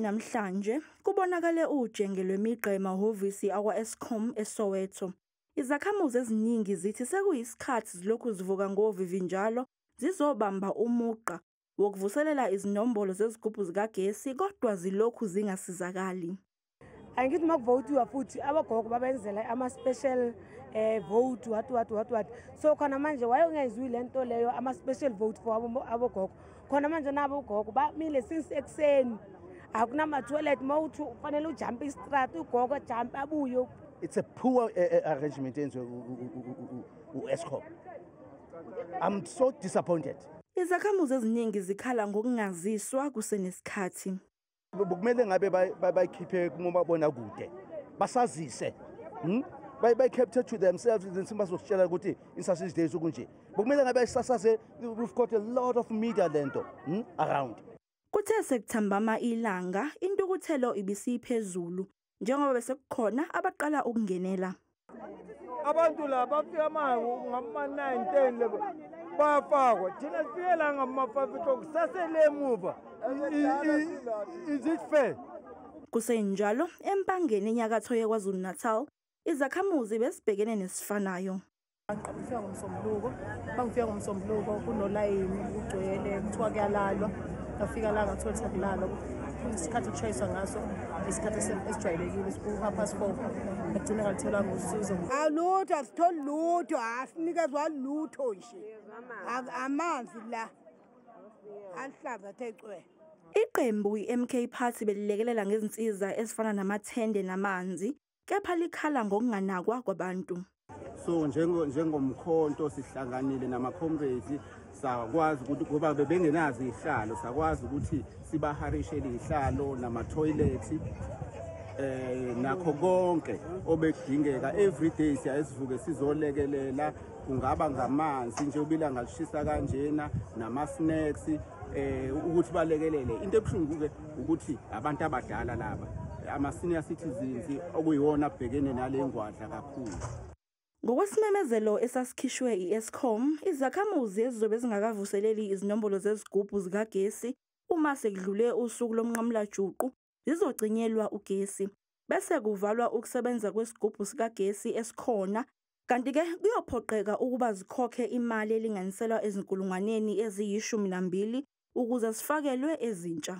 namhlanje kubonakale ujenge lwemigqa emahhovisi akwa-Eskom eSoweto. Izakhamuzi eziningi zithi sekuyisikhathi zilokhu zivuka ngovivinjalo zizobamba umugqa wokuvuselela izinombolo zezigubhu zikagesi kodwa zilokhu zingasizakali. Angithi makuvotiwa futhi abagogo babenzela ama-special vote what. So khona manje wayengezwi lento leyo ama-special vote for abogogo. Khona manje nabo ugogo bamile since ekuseni. Akunama-toilet mawuthi ufanele ujampe istrata ugogo ajampe abuye. It's a poor arrangement in Eskom. I'm so disappointed. Izakhamuzi eziningi zikhala ngokungaziswa kusenesikhathi. Kumele ngabe bayikhiphe kumabonakude basazise by to themselves bazositshela ukuthi in days okunje. Kumele ngabe sasaze, we've got a lot of media lento around. Kuthe sekuthambama ilanga intukuthelo ibisiphezulu njengoba bese kukhona abaqala ukungenela. Abantu la bafika ngama-9:10 level bafakwa thina sifike la ngama-5 o'clock sasele emuva. Is it fair? Kusenjalo empangeni enyakatho yeKwaZulu Natal izakhamuzi besibhekene nesifanayo. Bangifika ngomsombuluko kunolayini ugcwele kuthiwa kuyalalwa ngafika la ngathola ukuthi akulalwa isikhathi ukushayisa ngaso isikhathi esijwayelekile u4:30 agcina ngalitholanga usizo. Alutho asitholi lutho asinikezwa lutho nje amanzi la anhlaza athe cwe. Iqembu iMK Party belilekelela ngezinsiza ezifana namathende namanzi kepha likhala ngokunganakwa kwabantu. So njengomkhonto sihlanganile nama-comrades sakwazi ukuthi ngoba bebengenazi ihlalo sakwazi ukuthi sibaharishele ihlalo nama-toilet nakho konke obekudingeka everyday siyasivuke sizolekelela kungaba ngamanzi nje ubilanga lishisa kanjena nama-snacks ukuthi balekelele into ebuhlungu-ke ukuthi abantu abadala laba ama-senior citizens okuyiwona abhekene nale ngwadla kakhulu. Ngokwesimemezelo esasikhishwe i-Eskom, izakhamuzi ezizobe zingakavuseleli izinombolo zezigubhu zikagesi uma sekudlule usuku lomnqamulajuqu zizogcinyelwa ugesi bese kuvalwa ukusebenza kwesigubhu sikagesi esikhona kanti-ke kuyophoqeka ukuba zikhokhe imali elinganiselwa ezinkulungwaneni eziyi-12 ukuze zifakelwe ezintsha.